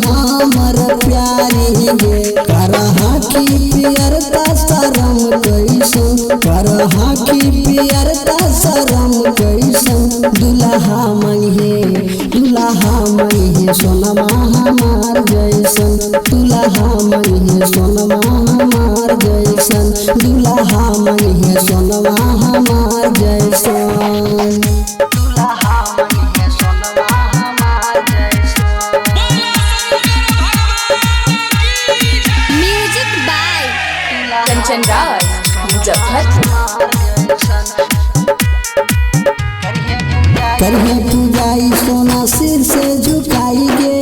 हमर प्यारी गे करहा की पियरता शरम कैसन करहा की पियरता शरम कैसन दुल्हा मंगे सोनमा हमार जैसन दुल्हा मंगे सोनमा हमार जैसन दुल्हा मंगे सोनमा हमार जैसन दुल्हा मंगे सोनमा हमार जैसन। Music by Kanchan Raj Muzaffarpur. करिए पूजाई सोना सिर से झुकाई गे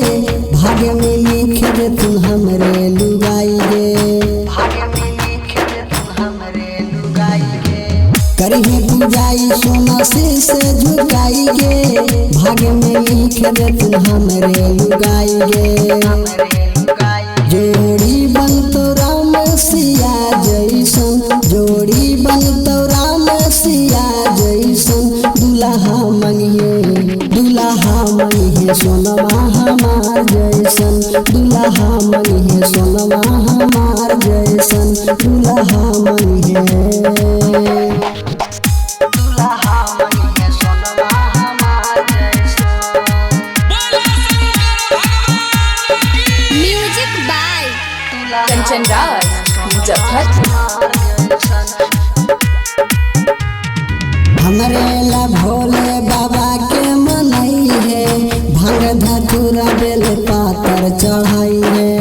भाग्य में लिख दे तू हमरे लुगाई गे भाग्य में लिख दे तू हमरे लुगाई गे करिए पूजाई सोना सिर से झुकाई गे भाग्य में लिख दे तू हमरे लुगाई गे जोड़ी बन तो राम सिया जैसन जोड़ी बन तो राम सिया जैसन दुल्हा मंगे सोनमा हमार जैसन दुल्हा मंगे सोनमा हमार जैसन दुल्हा मंगे सोनमा हमार जैसन। Music by Kanchan Raj Muzaffarpur. हमरे ला भोले बाबा के मनई है भांग धतूरा बेल पातर चढ़ाई है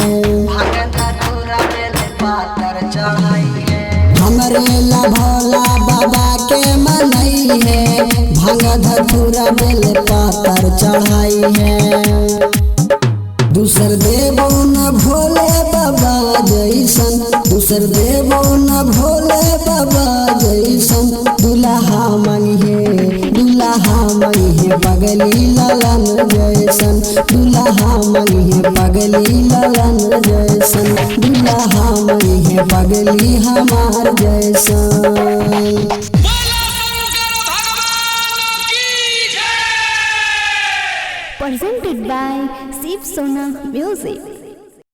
हमरे ला भोला बाबा के मनई है भांग धतूरा बेल पातर चढ़ाई है दूसर देवो न भोले बाबा जैसन दूसर देवो न भोले बाबा जैसन दुल्हा मंगे पगली ललन जैसन दुल्हा मंगे पगली ललन जैसन दुल्हा मंगे पगली हमार जैसन। Presented by Shiv Sona Music।